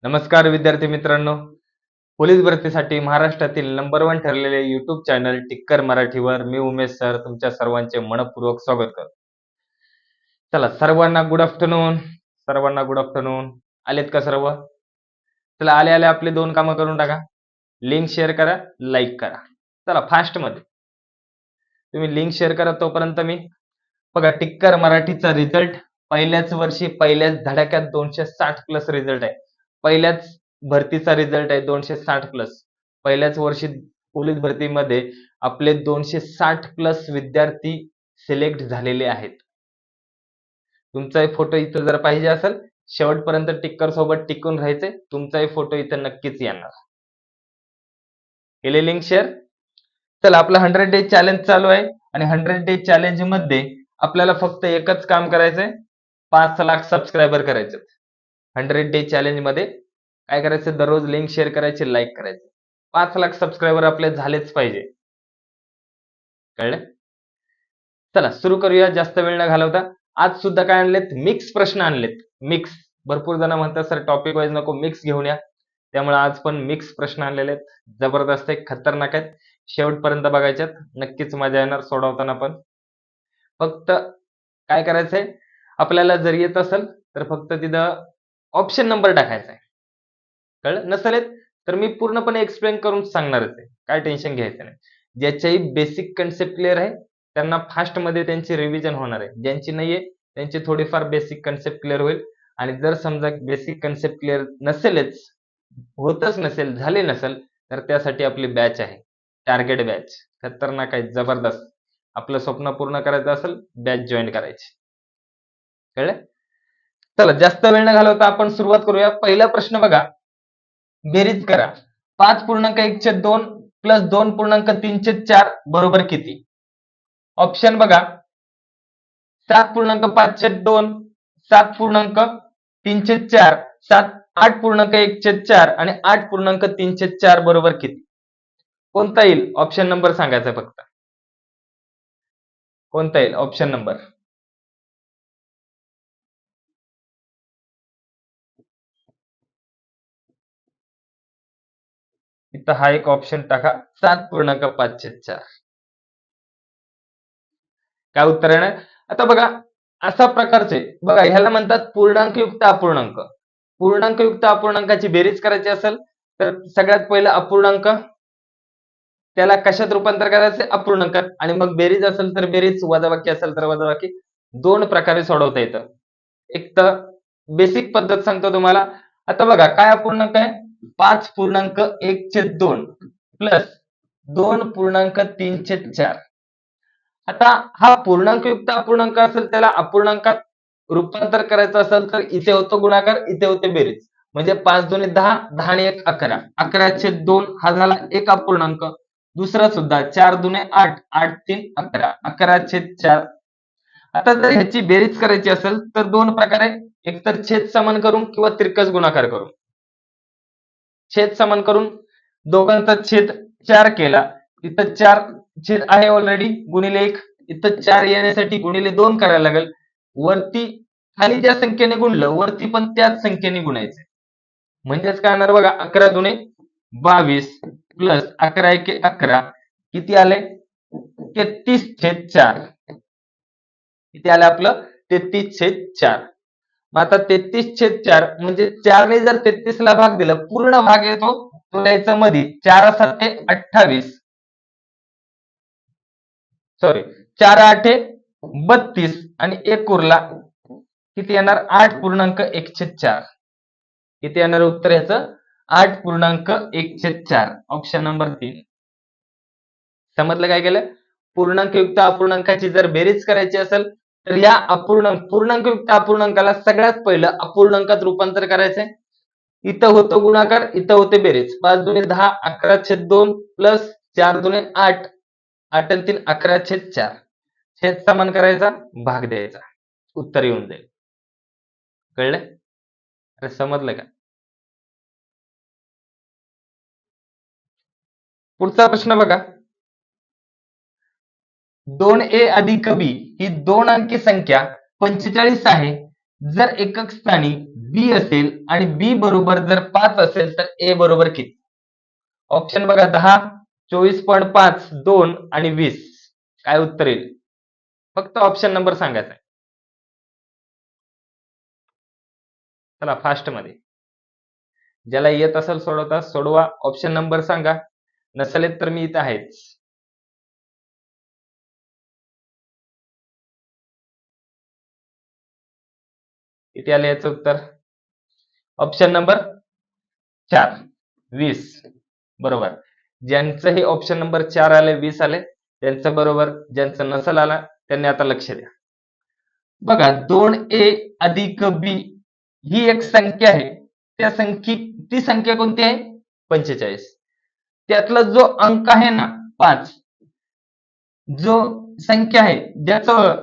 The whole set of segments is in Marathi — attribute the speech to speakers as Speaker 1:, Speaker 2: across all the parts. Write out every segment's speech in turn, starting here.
Speaker 1: नमस्कार विद्यार्थी मित्रांनो. पोलीस भरतीसाठी महाराष्ट्रातील नंबर 1 ठरलेले YouTube चॅनल टिक्कर मराठीवर मी उमेश सर तुमच्या सर्वांचे मनपूर्वक स्वागत करतो. चला सर्वांना गुड आफ्टरनून. आलेत का सर्व? चला आले आपले 2 कामं करून टाका. लिंक शेअर करा, लाईक करा. चला फास्ट मध्ये तुम्ही लिंक शेअर करा तोपर्यंत मी बघा टिक्कर मराठीचा रिझल्ट पहिल्याच वर्षी पहिल्याच धडाक्यात 260 प्लस रिझल्ट आहे. पहिल्याच भरतीचा रिझल्ट आहे 260 प्लस. पहिल्याच वर्षी पोलीस भरतीमध्ये आपले 260 प्लस विद्यार्थी सिलेक्ट झालेले आहेत. तुमचाही फोटो इथं जर पाहिजे असेल शेवटपर्यंत टिक्कर सोबत टिकून राहायचे. तुमचाही फोटो इथं नक्कीच येणार. केले लिंक शेअर. चला आपला 100 डे चॅलेंज चालू आहे आणि 100 डे चॅलेंज मध्ये आपल्याला फक्त एकच काम करायचंय, 5 लाख सबस्क्रायबर करायचे. 100 डे चॅलेंज मध्ये काय करायचं, दररोज लिंक शेअर करायची, लाईक करायचे. 5 लाख सबस्क्रायबर आपले झालेच पाहिजे. कळलं? चला सुरू करूया जास्त वेळ न घालवता. आज सुद्धा काय आणलेत, मिक्स प्रश्न आणलेत. मिक्स. भरपूर जण म्हणतात सर टॉपिक वाईज नको, मिक्स घेऊन या. त्यामुळे आज पण मिक्स प्रश्न आणलेले आहेत. जबरदस्त आहे, खतरनाक आहेत. शेवटपर्यंत बघायच्यात. नक्कीच मजा येणार सोडवताना पण. फक्त काय करायचंय, आपल्याला जर येत असेल तर फक्त तिथं ऑप्शन नंबर टाकायचा आहे. कळलं? नसेल येत तर मी पूर्णपणे एक्सप्लेन करून सांगणारच आहे. काय टेन्शन घ्यायचं नाही. ज्याच्याही बेसिक कन्सेप्ट क्लिअर आहे त्यांना फास्ट मध्ये त्यांची रिव्हिजन होणार आहे. ज्यांची नाहीये त्यांची थोडीफार बेसिक कन्सेप्ट क्लिअर होईल. आणि जर समजा बेसिक कन्सेप्ट क्लिअर नसेलच, होतच नसेल, झाले नसेल, तर त्यासाठी आपली बॅच आहे, टार्गेट बॅच. खतरनाक आहे, जबरदस्त. आपलं स्वप्न पूर्ण करायचं असेल बॅच जॉईन करायची. कळलं? चला जास्त वेळ न घालवता आपण सुरुवात करूया. पहिला प्रश्न बघा, बेरीज करा. 5.1/2 प्लस 2.3/4 बरोबर किती? ऑप्शन बघा, 7.5/2, 7.3/4, 8.1/4 आणि 8.3/4 बरोबर किती? कोणता येईल? ऑप्शन नंबर सांगायचा फक्त. कोणता येईल ऑप्शन नंबर? इथं हा एक ऑप्शन टाका, 7.5/4. काय उत्तर आहे ना? आता बघा अशा प्रकारचे बघा ह्याला म्हणतात पूर्णांकयुक्त अपूर्णांक. पूर्णांकयुक्त अपूर्णांकाची बेरीज करायची असेल तर सगळ्यात पहिलं अपूर्णांक त्याला कशात रूपांतर करायचं? अपूर्णांकात. आणि मग बेरीज असेल तर बेरीज, वजाबाकी असेल तर वजाबाकी. 2 प्रकारे सोडवता येतं. एक तर बेसिक पद्धत सांगतो तुम्हाला. आता बघा काय अपूर्णांक आहे? 5.1/2 प्लस 2.3/4. आता हा पूर्णांकयुक्त अपूर्णांक असेल त्याला अपूर्णांकात रूपांतर करायचं असेल तर इथे होतो गुणाकार, इथे होते बेरीज. म्हणजे 5 दुणे 10, 10 आणि 1 11. 11/2 हा झाला एक अपूर्णांक. दुसरा सुद्धा 4 दुणे 8, 8 3 11, 11/4. आता जर ह्याची बेरीज करायची असेल तर 2 प्रकारे, एक तर छेद समान करून किंवा तिरकस गुणाकार करून. छेद समान करून दोघांचा छेद 4 केला, इथं 4 छेद आहे ऑलरेडी, गुणिले 1. इथं 4 येण्यासाठी गुणिले 2 करायला लागेल. वरती खाली ज्या संख्येने गुणलं वरती पण त्याच संख्येने गुणायचं. म्हणजेच काय होणार बघा, 11 दुणे 22 प्लस 11 एके 11. किती आले? 33/4. किती आलं आपलं? 33/4. मग आता 33/4 म्हणजे 4 ने जर 33 ला भाग दिला, पूर्ण भाग येतो तो द्यायचा मध्ये. 4 7 28, सॉरी 4 8 32 आणि 1 उरला. किती येणार? 8.1/4. किती येणार उत्तर याचं? 8.1/4. Option number 3. समजलं काय केलं? पूर्णांकयुक्त अपूर्णांकाची जर बेरीज करायची असेल तर या पूर्णांकयुक्त अपूर्णांकाला सगळ्यात पहिलं अपूर्णांकात रूपांतर करायचंय. इथं होतो गुणाकार, इथं होते बेरीज. 5 दुणे 10, 11/2 प्लस 4 दुणे 8, 8 आणि 3 11/4. छेद समान करायचा, भाग द्यायचा, उत्तर येऊन जाईल. कळलं? अरे समजलं का? पुढचा प्रश्न बघा, 2a अधिक b ही 2 अंकी संख्या 45 आहे. जर एकक स्थानी बी असेल आणि बी बरोबर जर 5 असेल तर ए बरोबर किती? ऑप्शन बघा 10, 24.5, 2 आणि 20. काय उत्तर येईल? फक्त ऑप्शन नंबर सांगायचा आहे. चला फास्ट मध्ये. ज्याला येत असेल सोडवता सोडवा. ऑप्शन नंबर सांगा. नसेल येत तर मी इथं आहेच. किती आले याचं उत्तर? Option number 4, 20. बरोबर. ज्यांचं हे ऑप्शन नंबर 4 आले, 20 आले, त्यांचं बरोबर. ज्यांचं नसेल आला त्यांनी आता लक्ष द्या. बघा 2a अधिक b ही एक संख्या आहे. ती संख्या कोणती आहे? 45. त्यातला जो अंक आहे ना 5, जो संख्या आहे ज्याचं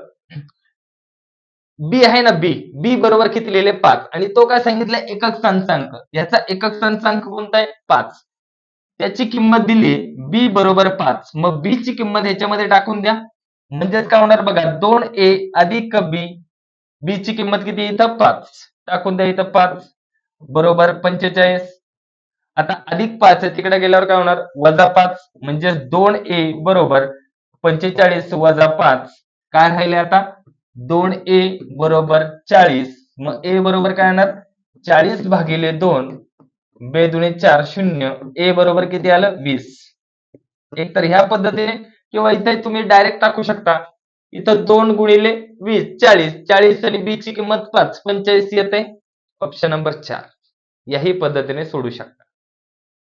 Speaker 1: बी आहे ना बी बरोबर किती लिहिले? 5. आणि तो काय सांगितलाय? एकक स्थानचा अंक. याचा एकक स्थानचा अंक कोणता आहे? 5. त्याची किंमत दिली बी बरोबर 5. मग बी ची किंमत ह्याच्यामध्ये टाकून द्या. म्हणजेच काय होणार बघा 2a अधिक b. बी ची किंमत किती? इथं 5. टाकून द्या इथं 5 बरोबर 45. आता अधिक 5 आहे तिकडे गेल्यावर काय होणार? वजा 5 म्हणजे 2a बरोबर 45 वजा 5. काय राहिले आता? 2a बरोबर 40. मग a बरोबर काय येणार? 40 भागिले 2. 2 दुणे 4 0. a बरोबर किती आलं? 20. एक तर ह्या पद्धतीने किंवा इथे तुम्ही डायरेक्ट टाकू शकता. इथं 2 गुणिले 20 40. 40 आणि b ची किंमत 5 45 येते. Option number 4. याही पद्धतीने सोडू शकता.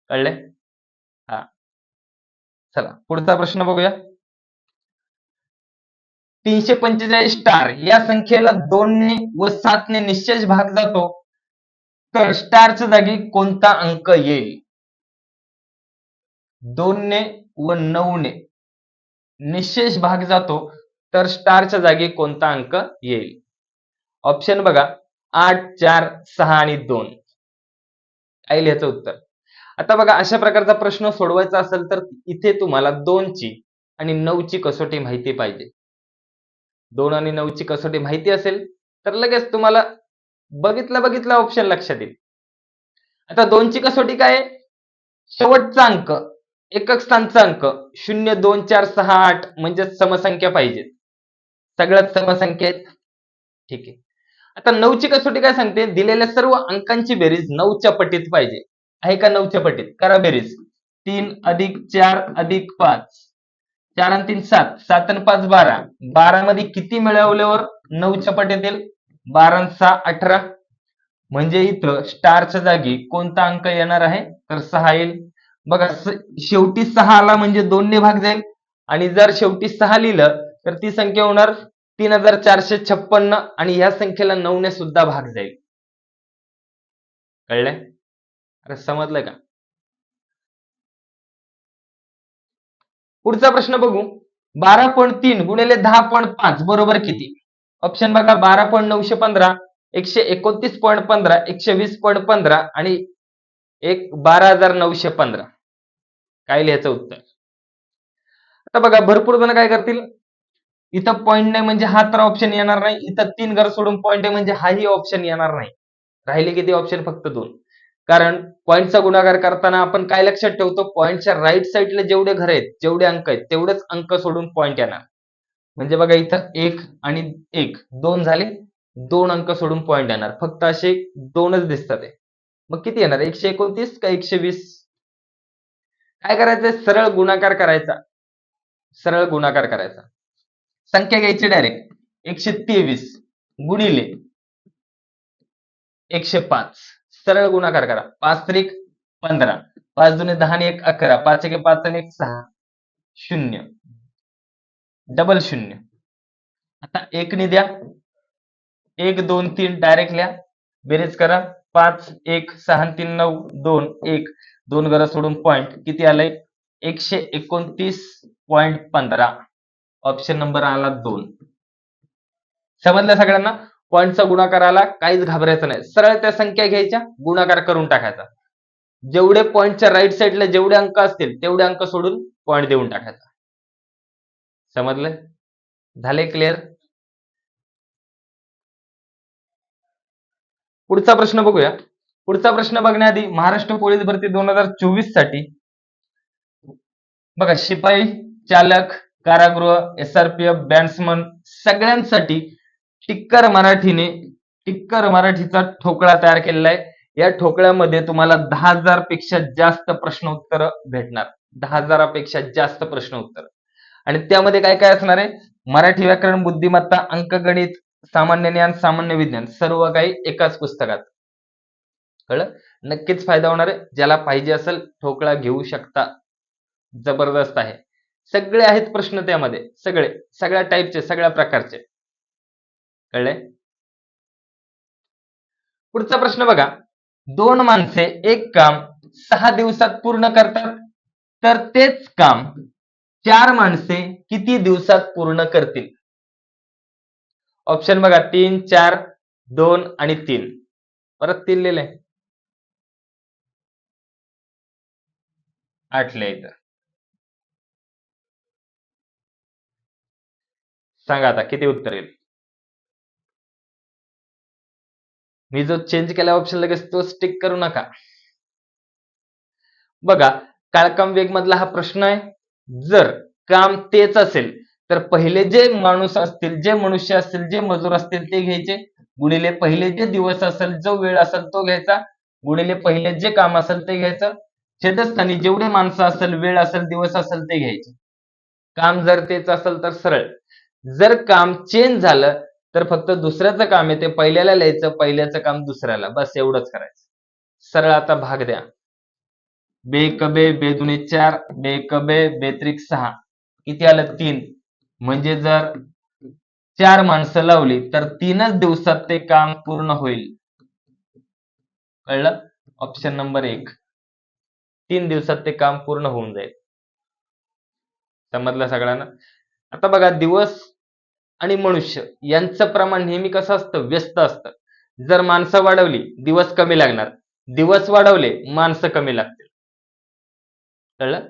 Speaker 1: कळले? हा. चला पुढचा प्रश्न बघूया. 345 स्टार या संख्येला 2 ने व 7 ने निश्चेष भाग जातो तर स्टारच्या जागी कोणता अंक येईल? 2 ने व 9 ने निश्चेष भाग जातो तर स्टारच्या जागी कोणता अंक येईल? ऑप्शन बघा 8, 4, 6 आणि 2. काय लिहायचं उत्तर? आता बघा अशा प्रकारचा प्रश्न सोडवायचा असेल तर इथे तुम्हाला 2 ची आणि 9 ची कसोटी माहिती पाहिजे. 2 आणि 9 ची कसोटी माहिती असेल तर लगेच तुम्हाला बघितला ऑप्शन लक्षात येईल. आता 2 ची कसोटी काय आहे? शेवटचा अंक, एकक स्थानचा अंक 0, 2, 4, 6, 8 म्हणजे समसंख्या पाहिजेत. सगळ्यात समसंख्या आहेत. ठीक आहे. आता 9 ची कसोटी काय सांगते? दिलेल्या सर्व अंकांची बेरीज 9 च्या पटीत पाहिजे. आहे का 9 च्या पटीत? करा बेरीज. 3 अधिक 4 अधिक 5. 4 आणि 3 7. 7 आणि 5 12. 12 मध्ये किती मिळवल्यावर 9 च्या पटीत येईल? 12 आणि 6 18. म्हणजे इथं स्टारच्या जागी कोणता अंक येणार आहे? तर 6 येईल. बघा शेवटी 6 आला म्हणजे 2 ने भाग जाईल आणि जर शेवटी 6 लिहिलं तर ती संख्या होणार 3456 आणि ह्या संख्येला 9 ने सुद्धा भाग जाईल. कळलंय? अरे समजलंय का? पुढचा प्रश्न बघू. 12.3 गुणिले 10.5 बरोबर किती? ऑप्शन बघा 12.915, 129.15, 120.15 आणि 12,915. काय लिहायचं उत्तर? आता बघा भरपूर जण काय करतील? इथं पॉईंट नाही म्हणजे हा तर ऑप्शन येणार नाही. इथं 3 घर सोडून पॉईंट आहे म्हणजे हाही ऑप्शन येणार नाही. राहिले किती ऑप्शन? फक्त 2. कारण पॉईंटचा गुणाकार करताना आपण काय लक्षात ठेवतो? पॉईंटच्या राईट साईडला जेवढे घर आहेत, जेवढे अंक आहेत, तेवढेच अंक सोडून पॉईंट येणार. म्हणजे बघा इथं 1 आणि 1 2 झाले. 2 अंक सोडून पॉईंट येणार. फक्त असे 2च दिसतात आहे. मग किती येणार? 129 का 120? काय करायचं? सरळ गुणाकार करायचा. सरळ गुणाकार करायचा. संख्या घ्यायची डायरेक्ट. 123 गुणिले 105. सरळ गुणाकार करा. 5 त्रिक 15. 5 दुणे 10 आणि 1 11. 5 एके 5 आणि 1 6. 0. डबल 0. आता 1 ने द्या. 1 2 3 डायरेक्ट लिहा. बेरीज करा. 5 1 6 आणि 3 9 2 1. 2 घरं सोडून पॉईंट किती आलंय? 129.15. ऑप्शन नंबर आला 2. समजलं सगळ्यांना? पॉईंटचा गुणाकार आला, काहीच घाबरायचं नाही. सरळ त्या संख्या घ्यायच्या, गुणाकार करून टाकायचा. जेवढे पॉईंटच्या राईट साईडला जेवढे अंक असतील तेवढे अंक सोडून पॉईंट देऊन टाकायचा. समजलं? झाले क्लिअर? पुढचा प्रश्न बघूया. पुढचा प्रश्न बघण्याआधी महाराष्ट्र पोलीस भरती 2024 साठी बघा, शिपाई, चालक, कारागृह, SRPF, बॅट्समन सगळ्यांसाठी टिक्कर मराठीने टिक्कर मराठीचा ठोकळा तयार केलेला आहे. या ठोकळ्यामध्ये तुम्हाला 10,000 पेक्षा जास्त प्रश्न उत्तर भेटणार. 10,000 पेक्षा जास्त प्रश्न उत्तर. आणि त्यामध्ये काय काय असणार आहे? मराठी व्याकरण, बुद्धिमत्ता, अंकगणित, सामान्य ज्ञान, सामान्य विज्ञान सर्व काही एकाच पुस्तकात. कळलं? नक्कीच फायदा होणार आहे. ज्याला पाहिजे असेल ठोकळा घेऊ शकता. जबरदस्त आहे. सगळे आहेत प्रश्न त्यामध्ये, सगळ्या टाईपचे, सगळ्या प्रकारचे. कळले? पुढचा प्रश्न बघा. 2 माणसे एक काम 6 दिवसात पूर्ण करतात, तर तेच काम 4 माणसे किती दिवसात पूर्ण करतील? ऑप्शन बघा, 3, 4, 2 आणि 3. परत 3 लिहिले, 8 लिहायचं. सांगा आता किती उत्तर येईल? मी जो चेंज केला ऑप्शन लगेच तो टिक करू नका. बघा, काळकाम वेग मधला हा प्रश्न आहे. जर काम तेच असेल तर पहिले जे माणूस असतील, जे मनुष्य असतील, जे मजूर असतील ते घ्यायचे, गुणिले पहिले जे दिवस असेल, जो वेळ असेल तो घ्यायचा, गुणिले पहिले जे काम असेल ते घ्यायचं, छेदस्थानी जेवढे माणसं असेल, वेळ असेल, दिवस असेल ते घ्यायचे. काम जर तेच असेल तर सरळ. जर काम चेंज झालं तर फक्त दुसऱ्याचं काम आहे ते पहिल्याला लिहायचं, पहिल्याचं काम दुसऱ्याला, बस एवढंच करायचं. सरळ आता भाग द्या. बेक बे, बेदुने 4, बेक बे, बेत्रिक 6. किती आलं? 3. म्हणजे जर 4 माणसं लावली तर 3च दिवसात ते काम पूर्ण होईल. कळलं? Option number 1. 3 दिवसात ते काम पूर्ण होऊन जाईल. समजलं सगळ्यांना? आता बघा, दिवस आणि मनुष्य यांचं प्रमाण नेहमी कसं असतं? व्यस्त असतं. जर माणसं वाढवली दिवस कमी लागणार, दिवस वाढवले माणसं कमी लागतील. कळलं?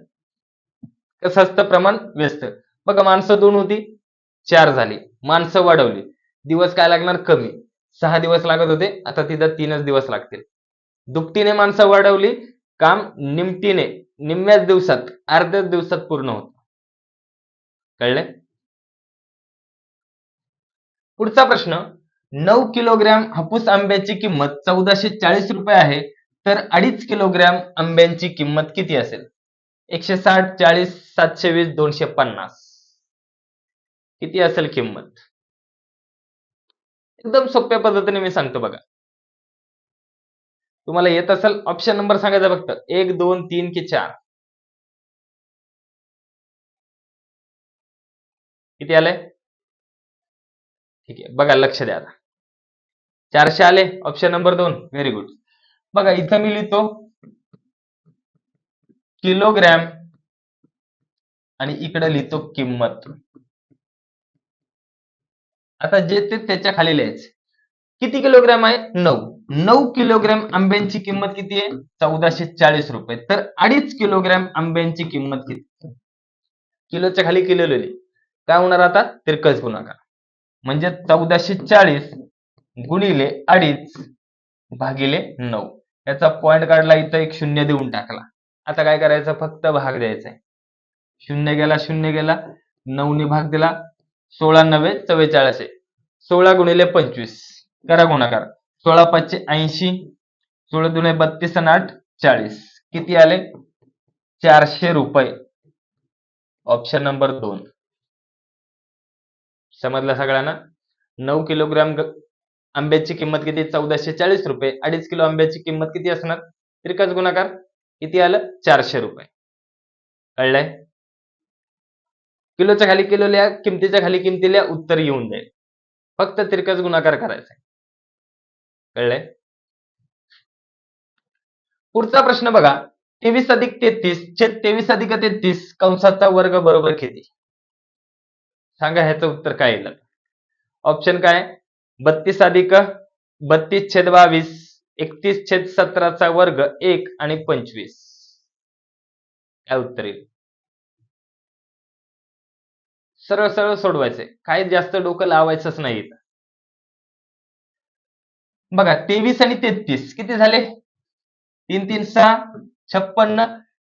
Speaker 1: कसं असतं प्रमाण? व्यस्त. बघा, माणसं 2 होती, 4 झाली. माणसं वाढवली, दिवस काय लागणार? कमी. 6 दिवस लागत होते, आता तिथं 3च दिवस लागतील. दुपटीने माणसं वाढवली, काम निमतीने निम्म्याच दिवसात, अर्ध्याच दिवसात पूर्ण होतं. कळले? पुढचा प्रश्न. 9 किलोग्रॅम हापूस आंब्याची किंमत 1440 रुपये आहे, तर 2.5 किलोग्रॅम आंब्यांची किंमत किती असेल? 160, 40, 720, 250. किती असेल किंमत? एकदम सोप्या पद्धतीने मी सांगतो बघा. तुम्हाला येत असेल ऑप्शन नंबर सांगायचा फक्त. 1, 2, 3 की 4? किती आले? ठीक आहे. बघा, लक्ष द्या आता. 400 आले. Option number 2. Very good. बघा, इथं मी लिहितो किलोग्रॅम आणि इकडे लिहितो किंमत. आता जे ते त्याच्या खाली लिहायचे. किती किलोग्रॅम आहे? 9. 9 किलोग्रॅम आंब्यांची किंमत किती आहे? 1440 रुपये. तर 2.5 किलोग्रॅम आंब्यांची किंमत किती? किलोच्या खाली किलो लिहिले. काय होणार आता? तिरकस गुणाकार. म्हणजे 1440 गुणिले 2.5 भागिले 9. याचा पॉइंट काढला, इथं एक शून्य देऊन टाकला. आता काय करायचं? फक्त भाग द्यायचा आहे. शून्य गेला, शून्य गेला, 9 ने भाग दिला, 16 9 44 आहे. 16 गुणिले 25 करा गुणाकार. 16 5 80, 16 दुने 32 आणि 8 40. किती आले? 400 रुपये. Option number 2. समजलं सगळ्यांना? 9 किलोग्राम आंब्याची किंमत किती? 1440 रुपये. 2.5 किलो आंब्याची किंमत किती असणार? तिरकस गुणाकार. किती आलं? 400 रुपये. कळलंय? किलोच्या खाली किलो लिहा, किमतीच्या खाली किमती लिहा, उत्तर येऊन जाईल. फक्त तिरकस गुणाकार करायचा आहे. कळलंय? पुढचा प्रश्न बघा. 23 अधिक 33 छेद 23 अधिक 33 कंसाचा वर्ग बरोबर किती? सांगा, ह्याचं उत्तर काय येईल? ऑप्शन काय? 32 अधिक 32 छेद 22, 31 छेद 17चा वर्ग 1 आणि 25. काय उत्तर येईल? सरळ सरळ सोडवायचंय. काही जास्त डोकं लावायचंच नाही. बघा 23 आणि 33 किती झाले? 3 3 6 56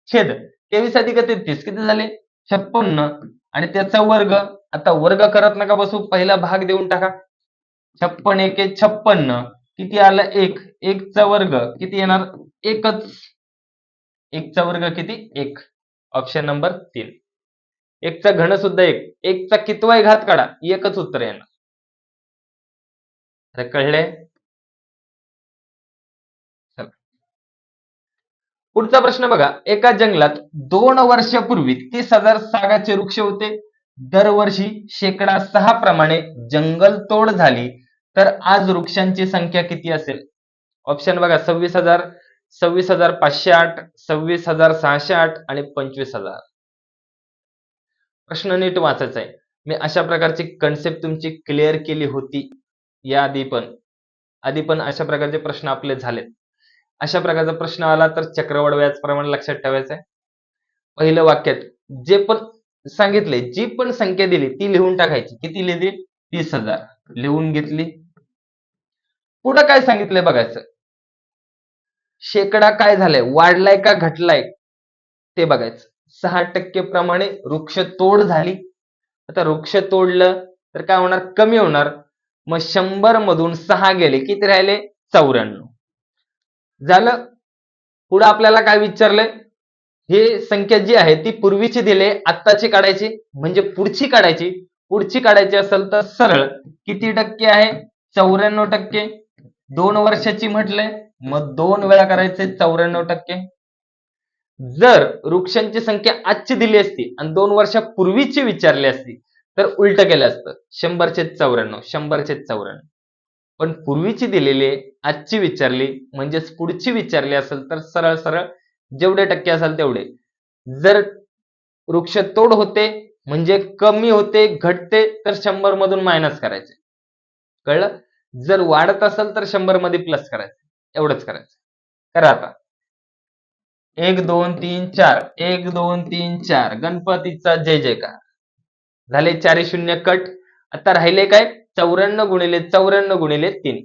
Speaker 1: छेद 23 अधिक 33 किती झाले? 56 आणि त्याचा वर्ग. आता वर्ग करत नका बसू, पहिला भाग देऊन टाका. 56 एके 56 किती आलं? 1. 1 चा वर्ग किती येणार? एकच. 1 चा वर्ग किती? 1. Option number 3. 1 चा घन सुद्धा 1. 1 चा कितवाही घात काढा, एकच उत्तर येणार. आता कळलंय? चला. पुढचा प्रश्न बघा. एका जंगलात 2 वर्षापूर्वी 30,000 सागाचे वृक्ष होते. दरवर्षी 6% प्रमाणे जंगलतोड झाली, तर आज वृक्षांची संख्या किती असेल? ऑप्शन बघा 26,000, 26,508, 26,608 आणि 25,000. प्रश्न नीट वाचायचा आहे. मी अशा प्रकारची कन्सेप्ट तुमची क्लिअर केली होती या आधी पण अशा प्रकारचे प्रश्न आपले झालेत. अशा प्रकारचा प्रश्न आला तर चक्रवाढ व्याज प्रमाण लक्षात ठेवायचं आहे. पहिलं वाक्यात जे पण सांगितले, जी पण संख्या दिली ती लिहून टाकायची. किती लिहिली? 30,000 लिहून घेतली. पुढं काय सांगितलंय बघायचं. शेकडा काय झालाय? वाढलाय का घटलाय? ते बघायचं. 6% प्रमाणे वृक्ष तोड झाली. आता वृक्ष तोडलं तर काय होणार? कमी होणार. मग 100 मधून 6 गेले, किती राहिले? 94 झालं. पुढे आपल्याला काय विचारलंय? ही संख्या जी आहे ती पूर्वीची दिली, आत्ताची काढायची म्हणजे पुढची काढायची. पुढची काढायची असेल तर सरळ किती टक्के आहे? 94%. 2 वर्षाची म्हटलंय, मग 2 वेळा करायचे 94%. जर वृक्षांची संख्या आजची दिली असती आणि 2 वर्षापूर्वीची विचारली असती तर उलट केलं असतं. 100/94, 100/94. पण पूर्वीची दिलेली आजची विचारली म्हणजेच पुढची विचारली असेल तर सरळ सरळ जेवढे टक्के असेल तेवढे. जर वृक्ष तोड होते म्हणजे कमी होते, घटते तर 100 मधून मायनस करायचे. कळलं? जर वाढत असेल तर 100 मध्ये प्लस करायचं. एवढंच करायचं. करा आता. 1 2 3 4 1 2 3 4 गणपतीचा जय जयकार. झाले 4 शून्य कट. आता राहिले काय? 94 गुणिले 94 गुणिले 3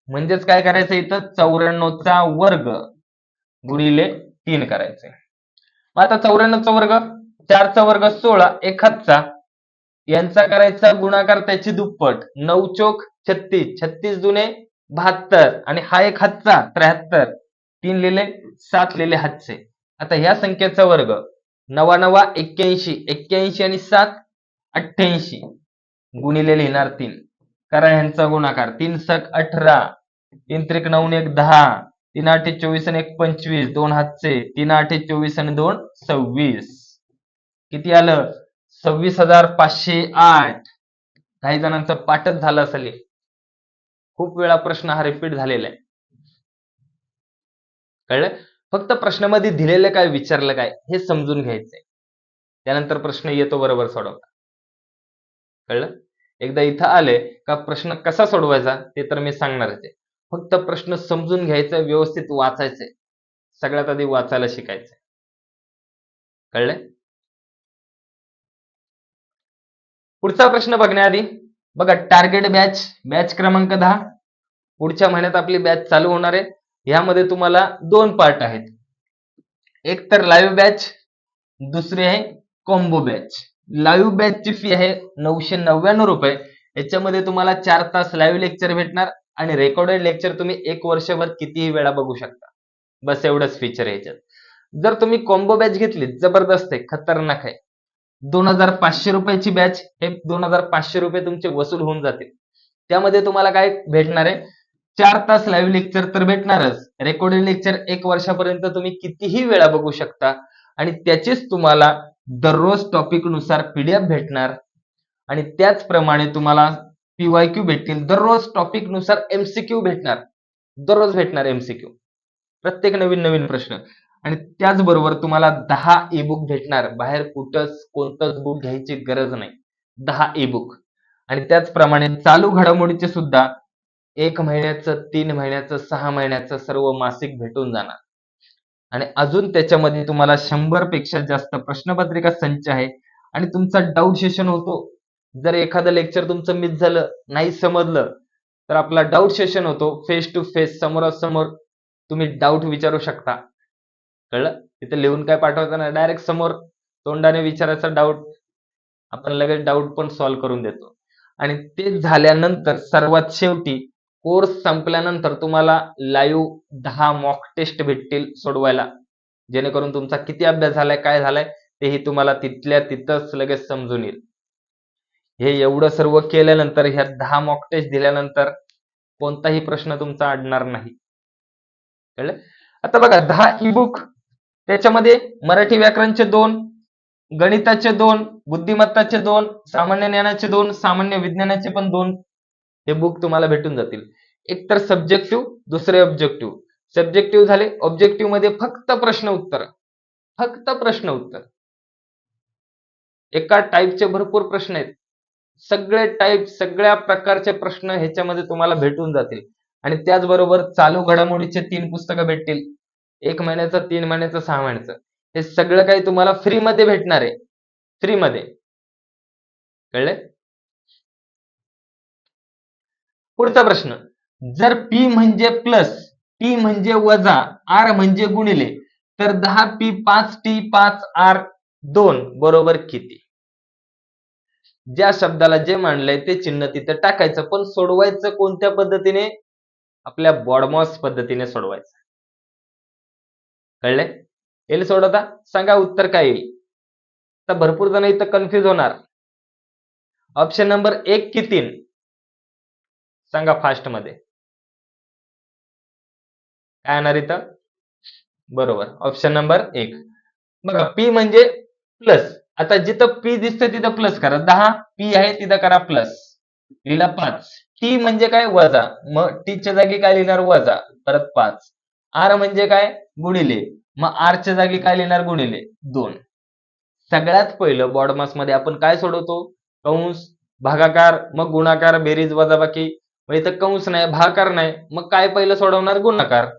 Speaker 1: म्हणजेच काय करायचं इथं? 94 चा वर्ग गुणिले 3 करायचे. मग आता 94 चा वर्ग, 4 चा वर्ग 16, 1 हातचा यांचा करायचा गुणाकार त्याची दुप्पट. 9 चोक 36, 36 दुने 72 आणि हा 1 हातचा 73. 3 लिहिले, 7 लिहिले हातचे. आता ह्या संख्येचा वर्ग 9 9 81, 81 आणि 7 88 गुणिले लिहिणार 3. करा ह्यांचा गुणाकार. 3 सक 18, 3 त्रिक 9 1 10, 3 8 24 आणि 1 25, 2 हातचे 3 8 24 आणि 2 26. किती आलं? 26,508. काही जणांचा पाठच झाला असेल. खूप वेळा प्रश्न हा रिपीट झालेला आहे. कळलं? फक्त प्रश्नामध्ये दिलेलं काय, विचारलं काय हे समजून घ्यायचंय. त्यानंतर प्रश्न येतो बरोबर सोडवता. कळलं? एकदा इथं आले का प्रश्न कसा सोडवायचा ते तर मी सांगणारच आहे. फक्त प्रश्न समजून घ्यायचा, व्यवस्थित वाचायचंय. सगळ्यात आधी वाचायला शिकायचंय. कळलंय? पुढचा प्रश्न बघण्याआधी बघा, टार्गेट बॅच क्रमांक 10 पुढच्या महिन्यात आपली बॅच चालू होणार आहे. यामध्ये तुम्हाला 2 पार्ट आहेत. एक तर लाईव्ह बॅच, दुसरी आहे कॉम्बो बॅच. लाईव्ह बॅचची फी आहे 999 रुपये. याच्यामध्ये तुम्हाला 4 तास लाईव्ह लेक्चर भेटणार आणि रेकॉर्डेड लेक्चर तुम्ही 1 वर्षभर कितीही वेळा बघू शकता. बस एवढंच फीचर आहे याच्यात. जर तुम्ही कॉम्बो बॅच घेतली, जबरदस्त आहे, खतरनाक आहे. 2,500 रुपयाची बॅच, हे 2,500 रुपये तुमचे वसूल होऊन जातील. त्यामध्ये तुम्हाला काय भेटणार आहे? 4 तास लाईव्ह लेक्चर तर भेटणारच. रेकॉर्डेड लेक्चर 1 वर्षापर्यंत तुम्ही कितीही वेळा बघू शकता आणि त्याचेच तुम्हाला दररोज टॉपिक नुसार पीडीएफ भेटणार आणि त्याचप्रमाणे तुम्हाला पीवायक्यू भेटतील. दररोज टॉपिक नुसार एमसीक्यू भेटणार. दररोज भेटणार एमसीक्यू. प्रत्येक नवीन प्रश्न आणि त्याचबरोबर तुम्हाला 10 ई बुक भेटणार. बाहेर कुठंच कोणतंच बुक घ्यायची गरज नाही. 10 ई बुक आणि त्याचप्रमाणे चालू घडामोडीचे सुद्धा 1 महिन्याचं, 3 महिन्याचं, 6 महिन्याचं सर्व मासिक भेटून जाणार. आणि अजून त्याच्यामध्ये तुम्हाला 100 पेक्षा जास्त प्रश्नपत्रिका संच आहे आणि तुमचा डाऊट सेशन होतो. जर एखादं लेक्चर तुमचं मिस झालं, नाही समजलं तर आपला डाऊट सेशन होतो, फेस टू फेस, समोरासमोर तुम्ही डाऊट विचारू शकता. कळलं? तिथे लिहून काय पाठवायचं नाही, डायरेक्ट समोर तोंडाने विचारायचा डाऊट, आपण लगेच डाऊट पण सॉल्व्ह करून देतो. आणि ते झाल्यानंतर सर्वात शेवटी कोर्स संपल्यानंतर तुम्हाला लाईव्ह 10 मॉक टेस्ट भेटतील सोडवायला, जेणेकरून तुमचा किती अभ्यास झालाय, काय झालाय तेही तुम्हाला तिथल्या तिथंच लगेच समजून येईल. हे एवढं सर्व केल्यानंतर, ह्या 10 मॉक टेस्ट दिल्यानंतर कोणताही प्रश्न तुमचा अडणार नाही. कळलं? आता बघा 10 ई बुक, त्याच्यामध्ये मराठी व्याकरणचे 2, गणिताचे 2, बुद्धिमत्ताचे 2, सामान्य ज्ञानाचे 2, सामान्य विज्ञानाचे पण 2 हे बुक तुम्हाला भेटून जातील. एक तर सब्जेक्टिव्ह, दुसरे ऑब्जेक्टिव्ह. सब्जेक्टिव्ह झाले, ऑब्जेक्टिव्ह मध्ये फक्त प्रश्न उत्तर, फक्त प्रश्न उत्तर. एका टाईपचे भरपूर प्रश्न आहेत. सगळे टाईप, सगळ्या प्रकारचे प्रश्न ह्याच्यामध्ये तुम्हाला भेटून जातील. आणि त्याचबरोबर चालू घडामोडीचे 3 पुस्तकं भेटतील. 1 महिन्याचं, 3 महिन्याचं, 6 महिन्याचं. हे सगळं काही तुम्हाला फ्री मध्ये भेटणार आहे. फ्री मध्ये. कळले? पुढचा प्रश्न. जर P म्हणजे प्लस, T म्हणजे वजा, R म्हणजे गुणिले, तर 10P 5T 5R 2 बरोबर किती? ज्या शब्दाला जे मांडलंय ते चिन्ह तिथे टाकायचं, पण सोडवायचं कोणत्या पद्धतीने? आपल्या बॉडमॉस पद्धतीने सोडवायचं. कळले? येईल सोडवता? सांगा उत्तर काय येईल? तर भरपूर जण इथं कन्फ्युज होणार. ऑप्शन नंबर 1 की 3? सांगा फास्ट मध्ये. काय येणार इथं? बरोबर, ऑप्शन नंबर 1. बघा P म्हणजे प्लस. आता जिथं P दिसतं तिथं प्लस करा. 10 P आहे तिथं करा प्लस. लिहिला 5. T म्हणजे काय? वजा. मग T च्या जागी काय लिहिणार? वजा. परत 5. R म्हणजे काय? गुणिले. मग R च्या जागी काय लिहिणार? गुणिले 2. सगळ्यात पहिलं बॉडमास मध्ये आपण काय सोडवतो? कंस, भागाकार, मग गुणाकार, बेरीज, वजाबाकी. मग इथं कंस नाही, भागाकार नाही, मग काय पहिलं सोडवणार? गुणाकार.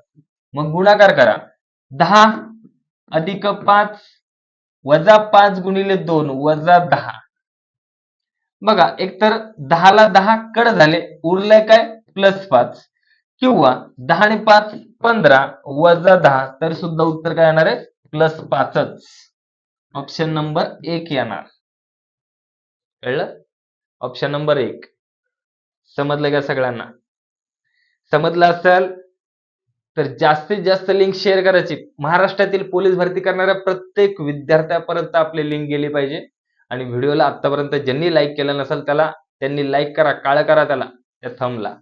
Speaker 1: मग गुणाकार करा. 10 अधिक 5 वजा 5 गुणिले 2 वजा 10. बघा, एकतर 10 ला 10 कट झाले, उरलंय काय? प्लस 5. किंवा 10 आणि 5 15 वजा 10, तर सुद्धा उत्तर काय येणार आहे? प्लस 5च. ऑप्शन नंबर 1 येणार. कळलं? Option number 1. समजलं का सगळ्यांना? समजलं असेल तर जास्तीत जास्त लिंक शेअर करायची. महाराष्ट्रातील पोलीस भरती करणाऱ्या प्रत्येक विद्यार्थ्यापर्यंत आपली लिंक गेली पाहिजे. आणि व्हिडिओला आतापर्यंत ज्यांनी लाईक केलं नसेल त्यांनी लाईक करा, काळं करा त्याला, त्या थंबला.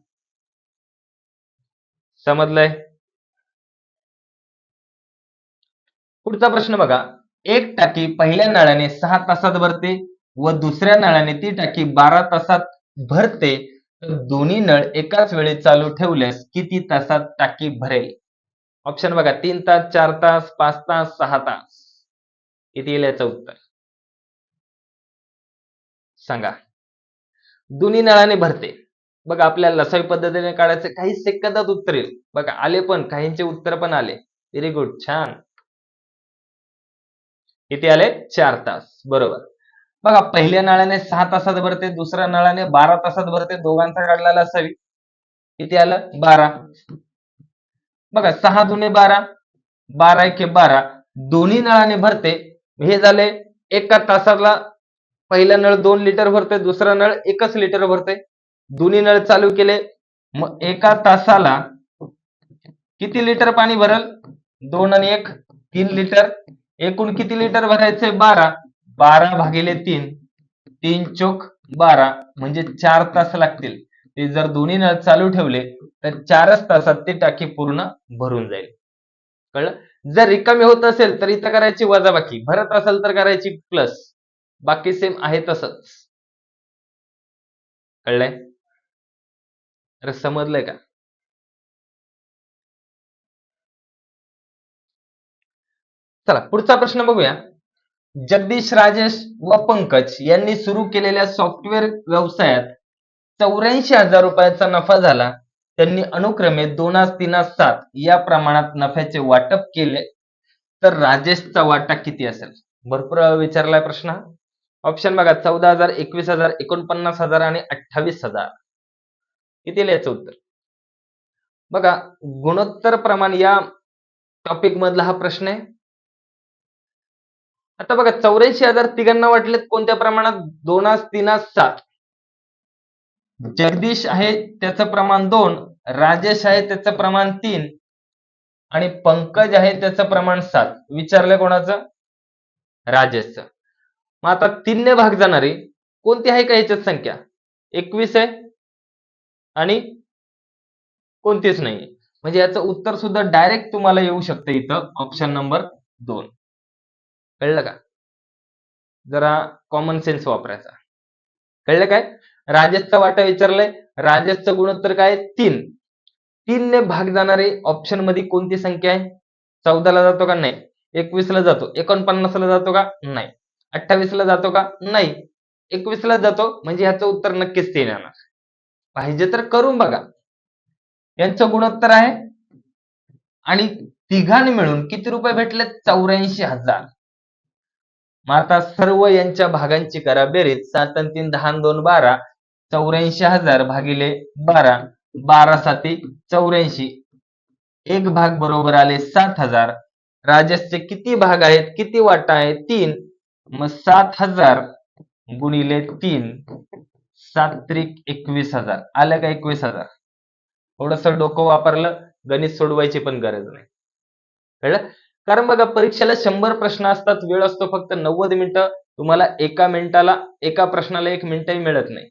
Speaker 1: समजलंय? पुढचा प्रश्न बघा. एक टाकी पहिल्या नळाने 6 तासात भरते व दुसऱ्या नळाने ती टाकी 12 तासात भरते, तर दोन्ही नळ एकाच वेळी चालू ठेवल्यास किती तासात टाकी भरेल? ऑप्शन बघा. 3 तास, 4 तास, 5 तास, 6 तास. किती येईल याचं उत्तर? सांगा. दोन्ही नळाने भरते. बघा, आपल्याला लसावी पद्धतीने काढायचं, काही सेकंदात उत्तर येईल. बघा, आले पण, काहींचे उत्तर पण आले. व्हेरी गुड, छान. किती आले? 4 तास. बरोबर. बघा, पहिल्या नळाने 6 तासात भरते, दुसऱ्या नळाने 12 तासात भरते. दोघांचा काढला लसावी. किती आलं? 12. बघा, 6 दुने 12, 12 एके 12. दोन्ही नळाने भरते. हे झाले एका तासाला. पहिला नळ 2 लिटर भरते, दुसरा नळ 1 लिटर भरते. दोन्ही नळ चालू केले, मग एका तासाला किती लिटर पाणी भरल? 2 आणि 1 3 लिटर. एकूण किती लिटर भरायचे? 12. 12 भागिले 3, 3 चोक 12, म्हणजे 4 तास लागतील. ते जर दोन्ही नळ चालू ठेवले तर 4च तासात ती टाकी पूर्ण भरून जाईल. कळलं? जर रिकामी होत असेल तर इथं करायची वजाबाकी, भरत असेल तर करायची प्लस. बाकी सेम आहे तसंच. कळलंय? तर समजलंय का? चला पुढचा प्रश्न बघूया. जगदीश, राजेश व पंकज यांनी सुरू केलेल्या सॉफ्टवेअर व्यवसायात 84,000 रुपयाचा नफा झाला. त्यांनी अनुक्रमे 2, 3, 7 या प्रमाणात नफ्याचे वाटप केले, तर राजेशचा वाटा किती असेल? भरपूर विचारलाय प्रश्न. ऑप्शन बघा. 14,000, 21,000, 49,000 आणि 28,000. किती याचं उत्तर? बघा, गुणोत्तर प्रमाण या टॉपिक मधला हा प्रश्न आहे. आता बघा, 84,000 तिघांना वाटलेत कोणत्या प्रमाणात? 2, 3, 7. जगदीश आहे त्याचं प्रमाण 2, राजेश आहे त्याचं प्रमाण 3 आणि पंकज आहे त्याचं प्रमाण 7. विचारलंय कोणाचं? राजेशचं. मग आता 3 ने भाग जाणारी कोणती आहे का याच्यात संख्या? 21 आहे आणि कोणतीच नाही. म्हणजे याचं उत्तर सुद्धा डायरेक्ट तुम्हाला येऊ शकतं इथं ऑप्शन नंबर 2. कळलं का? जरा कॉमन सेन्स वापरायचा. कळलं काय? राजेशचा वाटा विचारलाय. राजेशचं गुणोत्तर काय? 3. 3 ने भाग जाणारी ऑप्शन मध्ये कोणती संख्या आहे? 14 ला जातो का? नाही. 21 ला जातो. 49 ला जातो का? नाही. 28 ला जातो का? नाही. 21 ला जातो. म्हणजे ह्याचं उत्तर नक्कीच 3 येणार. पाहिजे तर करून बघा. यांचं गुणोत्तर आहे आणि तिघांनी मिळून किती रुपये भेटले? 84,000. मग आता सर्व यांच्या भागांची करा बेरीज. 7 आणि 3 10 आणि 2 12. 84,000 भागिले 12. 12 7 84. एक भाग बरोबर आले 7,000. राजेशचे किती भाग आहेत? किती वाटा आहे? 3. मग 7,000 गुणिले 3. 7 त्रिक 21,000. आलं का 21,000? थोडस डोकं वापरलं, गणित सोडवायची पण गरज नाही. कळलं? कारण बघा, परीक्षेला 100 प्रश्न असतात, वेळ असतो फक्त 90 मिनिटं. तुम्हाला एका प्रश्नाला 1 मिनिटही मिळत नाही.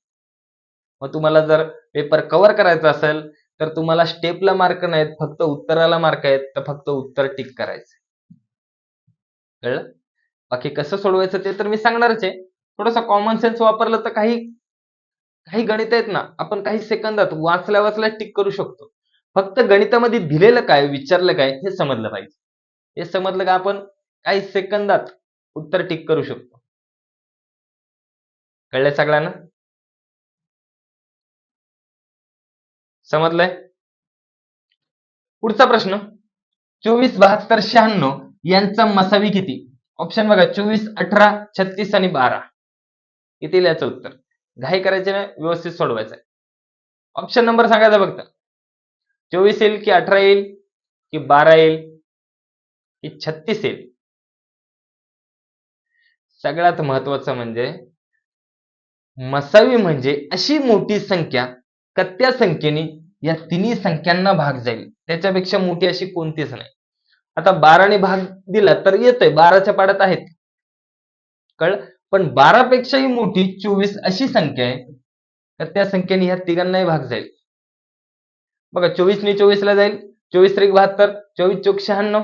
Speaker 1: मग तुम्हाला जर पेपर कव्हर करायचा असेल तर तुम्हाला स्टेपला मार्क नाहीत, फक्त उत्तराला मार्क आहेत. तर फक्त उत्तर टिक करायचं. कळलं? बाकी कसं सोडवायचं ते तर मी सांगणारच आहे. थोडंसं कॉमन सेन्स वापरलं तर काही गणित आहेत ना, आपण काही सेकंदात वाचल्या टिक करू शकतो. फक्त गणितामध्ये दिलेलं काय, विचारलं काय हे समजलं पाहिजे. हे समजलं का आपण काही सेकंदात उत्तर टिक करू शकतो. कळलंय सगळ्यांना? समजलंय? पुढचा प्रश्न, 24, 72, 96 यांचा मसावी किती? ऑप्शन बघा, 24, 18, 36 आणि 12. किती येईल याचं उत्तर? घाई करायचे नाही, व्यवस्थित सोडवायचं आहे. ऑप्शन नंबर सांगायचा फक्त. 24 येईल की 18 येईल की 12 येईल की 36 येईल? सगळ्यात महत्वाचं म्हणजे मसावी म्हणजे अशी मोठी संख्या का त्या संख्येने या तिन्ही संख्यांना भाग जाईल. त्याच्यापेक्षा मोठी अशी कोणतीच नाही. आता 12 ने भाग दिला तर येतोय, 12च्या पाड्यात आहेत. कळलं? पण 12 पेक्षाही मोठी 24 अशी संख्या आहे तर त्या संख्येने ह्या तिघांनाही भाग जाईल. बघा, 24 ने 24 ला जाईल. 24 त्रिक 72, 24 चोक 96.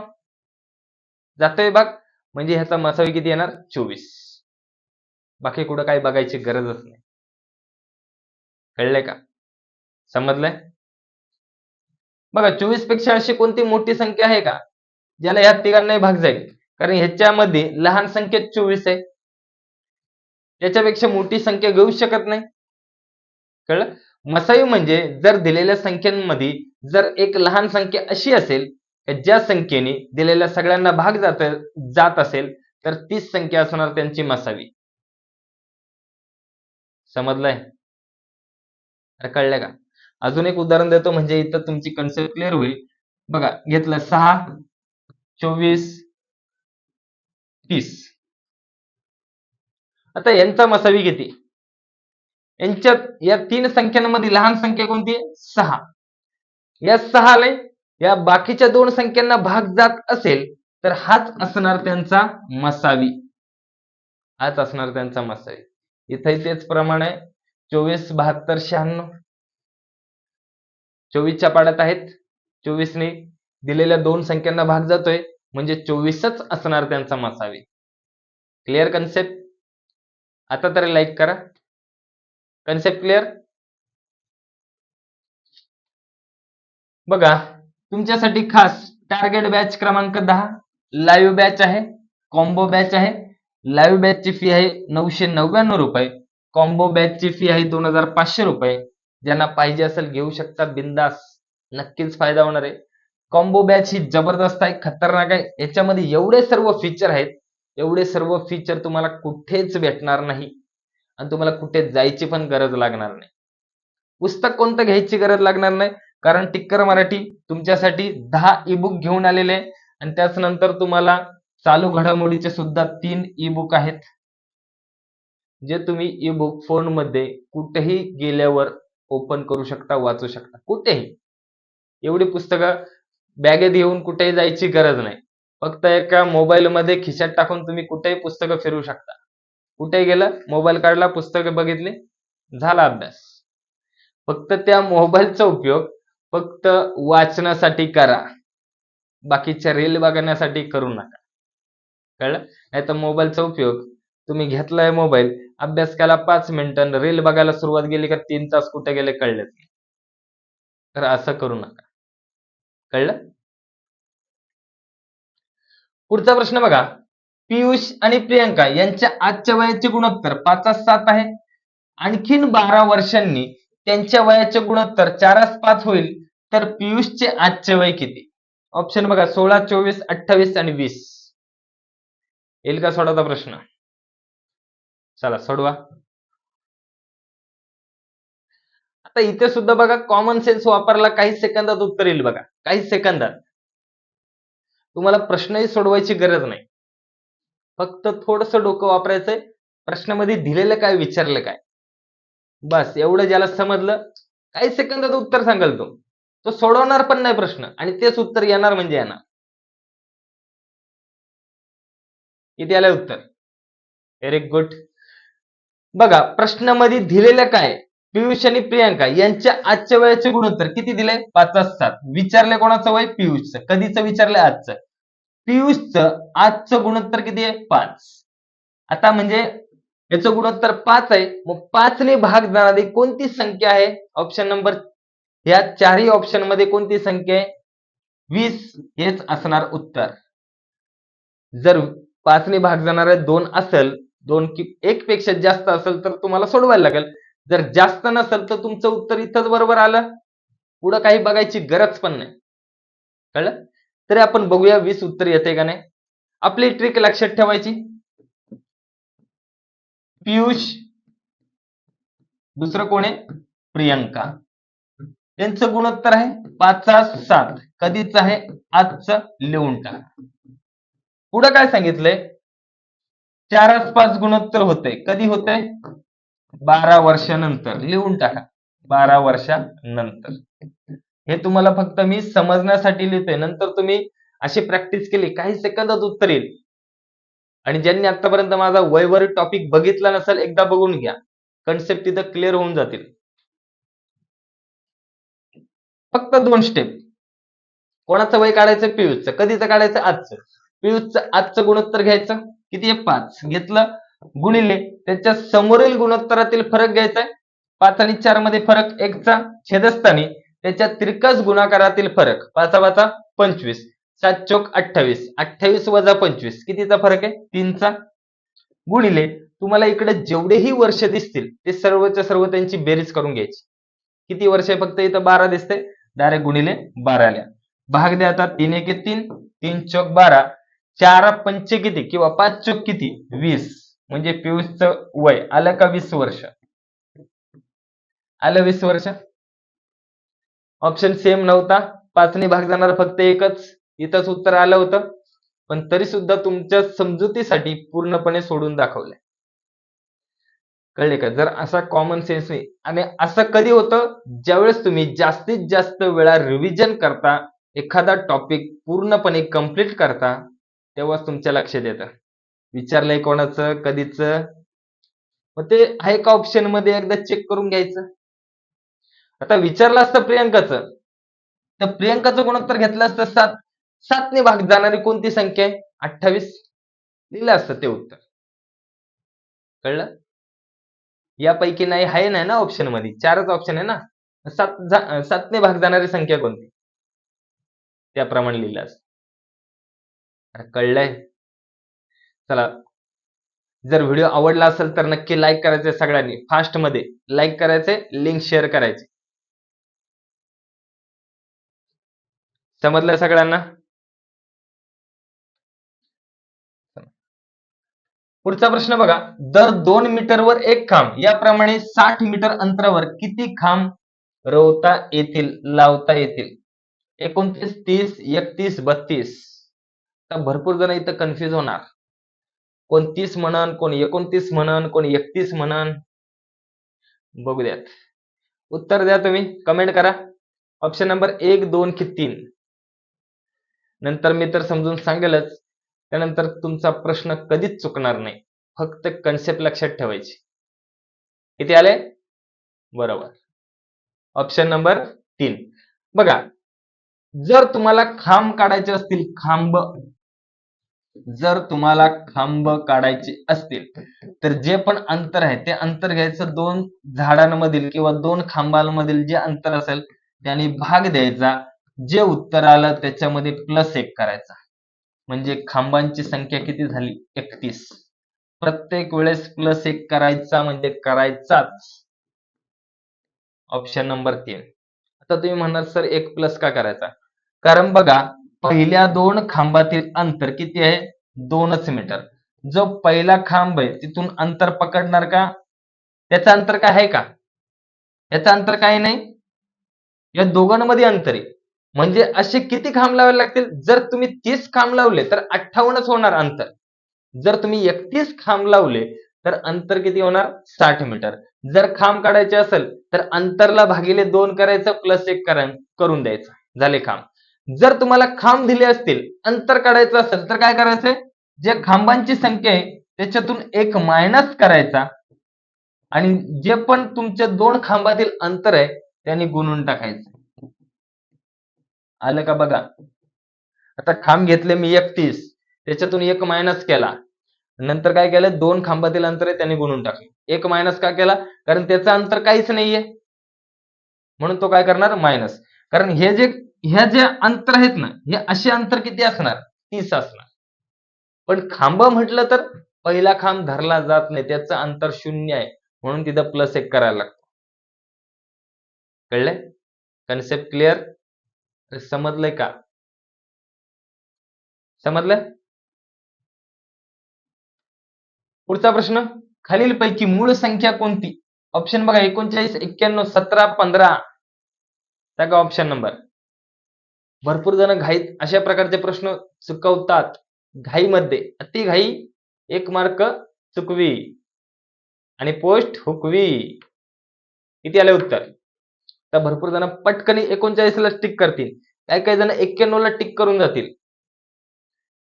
Speaker 1: जातोय भाग, म्हणजे ह्याचा मसावी किती येणार? 24. बाकी कुठं काही बघायची गरजच नाही. कळलंय का? समजलंय? बघा, 24 पेक्षा अशी कोणती मोठी संख्या आहे का ज्याला या तिघांनाही भाग जाईल? कारण ह्याच्यामध्ये लहान संख्या 24 आहे. त्याच्यापेक्षा मोठी संख्या घेऊ शकत नाही. कळलं? मसावी म्हणजे जर दिलेल्या संख्यांमध्ये जर एक लहान संख्या अशी असेल ज्या संख्येने दिलेल्या सगळ्यांना भाग जात असेल तर तीच संख्या असणार त्यांची मसावी. समजलंय? कळलं का? अजून एक उदाहरण देतो म्हणजे इथं तुमची कन्सेप्ट क्लिअर होईल. बघा, घेतलं 6, 24, 30. आता यांचा मसावी किती? यांच्यात या 3 संख्यांमध्ये लहान संख्या कोणती आहे? 6. या 6 ला या बाकीच्या 2 संख्यांना भाग जात असेल तर हाच असणार त्यांचा मसावी. हाच असणार त्यांचा मसावी. इथंही तेच प्रमाण आहे. 24, 72, 96. 24च्या पाड्यात आहेत. 24 ने दिलेल्या 2 संख्यांना भाग जातोय म्हणजे 24च असणार त्यांचा मसावी. Clear concept? आता तरी लाईक करा. Concept clear? बघा, तुमच्यासाठी खास टार्गेट बॅच क्रमांक 10 लाईव्ह बॅच आहे, कॉम्बो बॅच आहे. लाईव्ह बॅचची फी आहे 999 रुपये. कॉम्बो बॅचची फी आहे 2,500 रुपये. ज्यांना पाहिजे असेल घेऊ शकता, बिंदास. नक्कीच फायदा होणार आहे. कॉम्बो बॅच ही जबरदस्त आहे, खतरनाक आहे. याच्यामध्ये एवढे सर्व फीचर आहेत, एवढे सर्व फीचर तुम्हाला कुठेच भेटणार नाही आणि तुम्हाला कुठे जायची पण गरज लागणार नाही. पुस्तक कोणतं घ्यायची गरज लागणार नाही, कारण टिक्कर मराठी तुमच्यासाठी 10 ई-बुक घेऊन आलेले आहे आणि त्याच नंतर तुम्हाला चालू घडामोडीचे सुद्धा 3 ई-बुक आहेत, जे तुम्ही ई-बुक फोनमध्ये कुठेही गेल्यावर ओपन करू शकता, वाचू शकता, कुठेही. एवढी पुस्तकं बॅगेत घेऊन कुठेही जायची गरज नाही. फक्त एका मोबाईलमध्ये खिशात टाकून तुम्ही कुठेही पुस्तकं फिरवू शकता. कुठे गेलं, मोबाईल काढला, पुस्तकं बघितली, झाला अभ्यास. फक्त त्या मोबाईलचा उपयोग फक्त वाचनासाठी करा. बाकीच्या रील बघण्यासाठी करू नका. कळलं? नाहीतर मोबाईलचा उपयोग तुम्ही घेतलाय मोबाईल, अभ्यास केला 5 मिनिटं, रील बघायला सुरुवात केली का 3 तास कुठे गेले कळलेच नाही. तर असं करू नका. कळलं? पुढचा प्रश्न बघा. पियुष आणि प्रियंका यांच्या आजच्या वयाचे गुणोत्तर 5:7 आहे. आणखीन 12 वर्षांनी त्यांच्या वयाचे गुणोत्तर 4:5 होईल, तर पियुषचे आजचे वय किती? ऑप्शन बघा 16, 24, 28 आणि 20. येईल का सोडवता प्रश्न? चला सोडवा. आता इथे सुद्धा बघा कॉमन सेन्स वापरला, काही सेकंदात उत्तर येईल बघा. काही सेकंदात. तुम्हाला प्रश्नही सोडवायची गरज नाही. फक्त थोडंसं डोकं वापरायचंय. प्रश्नामध्ये दिलेलं काय, विचारलं काय, बस एवढं ज्याला समजलं, काही सेकंदात उत्तर सांगाल तो. तो सोडवणार पण नाही प्रश्न आणि तेच उत्तर येणार म्हणजे येणार. किती आलंय उत्तर? Very good. बघा प्रश्नामध्ये दिलेलं काय, पियुष आणि प्रियंका यांच्या आजच्या वयाचे गुणोत्तर किती दिले? 5:7. विचारले कोणाचं वय? पियुषचं. कधीचं विचारलंय? आजचं. पियुषचं आजचं गुणोत्तर किती आहे? 5. आता म्हणजे याचं गुणोत्तर 5 आहे, मग 5 ने भाग जाणारी कोणती संख्या आहे? ऑप्शन नंबर, या चारही ऑप्शन मध्ये कोणती संख्या आहे? 20 हेच असणार उत्तर. जर 5 ने भाग जाणारे 2 असेल, 2 की 1 पेक्षा जास्त असेल तर तुम्हाला सोडवायला लागेल. जर जास्त नसेल तर तुमचं उत्तर इथंच बरोबर आलं. पुढं काही बघायची गरज पण नाही. कळलं? तरी आपण बघूया 20 उत्तर येते का नाही. आपली ट्रिक लक्षात ठेवायची. पियुष, दुसरं कोण आहे? प्रियंका. यांचं गुणोत्तर आहे 5:7. कधीच आहे? आजचं. लिहून टाका. पुढे काय सांगितलंय? 4:5 गुणोत्तर होते. कधी होते? 12 वर्षानंतर. लिहून टाका. 12 वर्षानंतर. हे तुम्हाला फक्त मी समजण्यासाठी लिहितोय. नंतर तुम्ही अशी प्रॅक्टिस केली, काही सेकंदात उत्तर येईल. आणि ज्यांनी आतापर्यंत माझा वयवर टॉपिक बघितला नसेल, एकदा बघून घ्या. कन्सेप्ट तिथं क्लिअर होऊन जातील. फक्त 2 स्टेप. कोणाचं वय काढायचं? पियुषचं. कधीचं काढायचं? आजचं. पियुषचं आजचं गुणोत्तर घ्यायचं. किती आहे? 5 घेतलं, गुणिले त्याच्या समोरील गुणोत्तरातील फरक घ्यायचा आहे. 5 आणि 4 मध्ये फरक 1 चा, छेदस्थानी त्याच्या तिरकस गुणाकारातील फरक 5 25, 7 चोक 28, 28 वजा 25 कितीचा फरक आहे? 3 चा, गुणिले तुम्हाला इकडे जेवढेही वर्ष दिसतील ते सर्वच्या सर्व त्यांची बेरीज करून घ्यायची. किती वर्ष आहे? फक्त इथं 12 दिसते, डायरेक्ट गुणिले 12 ल्या. भाग द्या आता. 3 1 3, 3 चोक 12, 4 पंचे किती किंवा 5 चोक किती? 20. म्हणजे पियुषचं वय आलं का 20 वर्ष? आलं 20 वर्ष. ऑप्शन सेम नव्हता. 5 ने भाग जाणार फक्त एकच. इथंच उत्तर आलं होतं. पण तरी सुद्धा तुमच्या समजुतीसाठी पूर्णपणे सोडून दाखवलंय. कळले का? जर असा कॉमन सेन्स नाही, आणि असं कधी होतं, ज्यावेळेस तुम्ही जास्तीत जास्त वेळा रिव्हिजन करता, एखादा टॉपिक पूर्णपणे कंप्लीट करता, तेव्हाच तुमच्या लक्षात येतं. विचारलंय कोणाचं, कधीचं, मग ते आहे का ऑप्शन मध्ये एकदा चेक करून घ्यायचं. आता विचारलं असतं प्रियंकाचं, तर प्रियंकाचं गुणोत्तर घेतलं असतं 7. 7 ने भाग जाणारी कोणती संख्या आहे? 28. लिहिलं असतं ते उत्तर. कळलं? यापैकी नाही आहे ना ऑप्शन मध्ये, 4च ऑप्शन आहे ना. 7 ने भाग जाणारी संख्या कोणती? त्याप्रमाणे लिहिलं असतं. कळलंय? चला, जर व्हिडिओ आवडला असेल तर नक्की लाईक करायचे. सगळ्यांनी फास्ट मध्ये लाईक करायचे, लिंक शेअर करायची. समजलं सगळ्यांना? पुढचा प्रश्न बघा. दर 2 मीटरवर एक खांब, याप्रमाणे 60 मीटर अंतरावर किती खांब रोवता येतील, लावता येतील. 29, 30, 31, 32. तर भरपूर जण इथं कन्फ्युज होणार. कोण 30 म्हणन, कोण 29 म्हणन, कोण 31 म्हणन. बघूद्यात. उत्तर द्या तुम्ही, कमेंट करा. ऑप्शन नंबर 1, 2 की 3? नंतर मी तर समजून सांगेलच. त्यानंतर तुमचा प्रश्न कधीच चुकणार नाही. फक्त कन्सेप्ट लक्षात ठेवायची. किती आले? बरोबर. Option number 3. बघा, जर तुम्हाला खांब काढायचे असतील, जर तुम्हाला खांब काढायचे असतील, तर जे पण अंतर आहे ते अंतर घ्यायचं 2 झाडांमधील किंवा 2 खांबांमधील जे अंतर असेल त्याने भाग द्यायचा. जे उत्तर आलं त्याच्यामध्ये +1 करायचा. म्हणजे खांबांची संख्या किती झाली? 31. प्रत्येक वेळेस +1 करायचा म्हणजे करायचाच. Option number 3. आता तुम्ही म्हणणार सर 1 प्लस का करायचा? कारण बघा, पहिल्या 2 खांबातील अंतर किती आहे? 2च मीटर. जो पहिला खांब आहे तिथून अंतर पकडणार का? त्याचं अंतर काय आहे का? याचं अंतर काही नाही. या दोघांमध्ये अंतर आहे. म्हणजे असे किती खांब लावावे लागतील? जर तुम्ही 30 खांब लावले तर 58च होणार अंतर. जर तुम्ही 31 खांब लावले तर अंतर किती होणार? 60 मीटर. जर खांब काढायचे असेल तर अंतरला भागिले 2 करायचं +1 करून द्यायचं. झाले खांब. जर तुम्हाला खांब दिले असतील, अंतर काढायचं असेल तर काय करायचंय? जे खांबांची संख्या आहे त्याच्यातून 1 मायनस करायचा आणि जे पण तुमच्या 2 खांबातील अंतर आहे त्याने गुणून टाकायचं. आलं का बघा? आता खांब घेतले मी 31, त्याच्यातून 1 मायनस केला. नंतर काय केलं? 2 खांबातील अंतर आहे त्याने गुणून टाकलं. 1 मायनस का केला? कारण त्याचं अंतर काहीच नाहीये. म्हणून तो काय करणार? मायनस. कारण हे जे अंतर आहेत ना, हे असे अंतर किती असणार? 30 असणार. पण खांब म्हटलं तर पहिला खांब धरला जात नाही. त्याचं अंतर 0 आहे. म्हणून तिथं +1 करायला लागतं. कळलंय? Concept clear? समजलंय का? समजलं? पुढचा प्रश्न. खालीलपैकी मूळ संख्या कोणती? ऑप्शन बघा 39, 91, 17, 15. टाका ऑप्शन नंबर. भरपूर जण घाईत अशा प्रकारचे प्रश्न चुकवतात. घाईमध्ये, अति घाई 1 मार्क चुकवी आणि पोस्ट हुकवी. किती आले उत्तर? तर भरपूर जण पटकन 39ला टिक करतील. काही जण 91ला टिक करून जातील.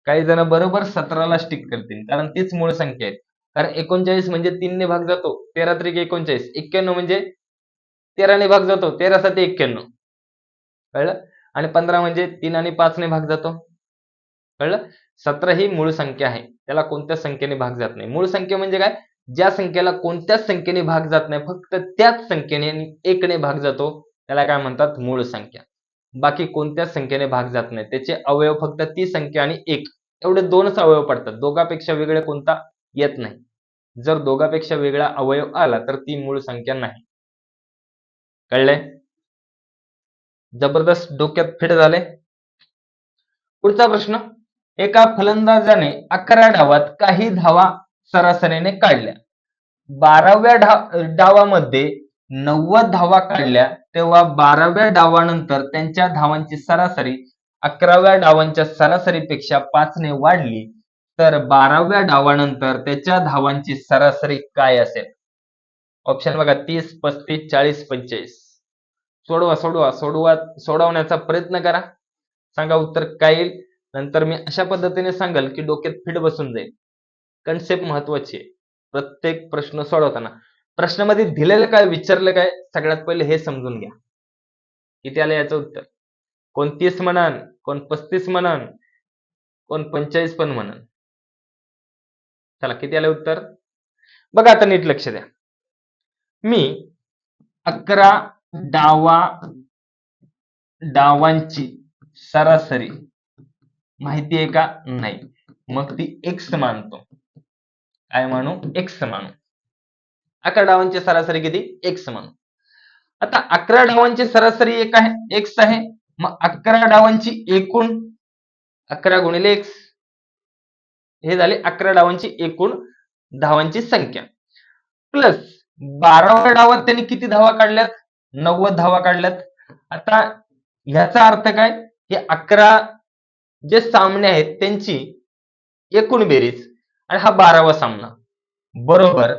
Speaker 1: काही जण बरोबर 17ला टिक करतील. कारण तीच मूळ संख्या आहे. कारण 39 म्हणजे 3 ने भाग जातो. 13 त्रिक 39. 91 म्हणजे 13 ने भाग जातो. 13 7 91. कळलं? आणि 15 म्हणजे 3 आणि 5 ने भाग जातो. कळलं? 17 ही मूळ संख्या आहे. त्याला कोणत्याच संख्येने भाग जात नाही. मूळ संख्या म्हणजे काय? ज्या संख्येला कोणत्याच संख्येने भाग जात नाही, फक्त त्याच संख्येने 1 ने भाग जातो, त्याला काय म्हणतात? मूळ संख्या. बाकी कोणत्याच संख्येने भाग जात नाही. त्याचे अवयव फक्त ती संख्या आणि 1 एवढे 2च अवयव पडतात. दोघांपेक्षा वेगळे कोणता येत नाही. जर दोघांपेक्षा वेगळा अवयव आला तर ती मूळ संख्या नाही. कळलंय? जबरदस्त डोक्यात फिट झाले? पुढचा प्रश्न. एका फलंदाजाने 11 डावात काही धावा सरासरीने काढल्या. 12व्या डावामध्ये 90 धावा काढल्या, तेव्हा 12व्या डावानंतर त्यांच्या धावांची सरासरी 11व्या डावांच्या सरासरीपेक्षा 5 ने वाढली, तर 12व्या डावानंतर त्याच्या धावांची सरासरी काय असेल? ऑप्शन बघा 30, 35, 40, 45. सोडवण्याचा प्रयत्न करा. सांगा उत्तर काय येईल? नंतर मी अशा पद्धतीने सांगाल की डोक्यात फिट बसून जाईल. कन्सेप्ट महत्वाची आहे. प्रत्येक प्रश्न सोडवताना प्रश्नामध्ये दिलेलं काय, विचारलं काय, सगळ्यात पहिले हे समजून घ्या. किती आलं याचं उत्तर? कोण 30 म्हणन, कोण 35 म्हणन, कोण 45 पण म्हणन. चला किती आलं उत्तर? बघा आता नीट लक्ष द्या. मी 11 डावांची सरासरी माहिती आहे का? नाही. मग ती x मानतो. काय मानू? x मानू. 11 डावांची सरासरी किती? x मानू. आता 11 डावांची सरासरी x आहे. मग 11 डावांची एकूण 11 गुणिले x हे झाले 11 डावांची एकूण धावांची संख्या. प्लस 12व्या डावात त्यांनी किती धावा काढल्यात? 90 धावा काढल्यात. आता ह्याचा अर्थ काय, की 11 जे सामने आहेत त्यांची एकूण बेरीज आणि हा 12वा सामना. बरोबर.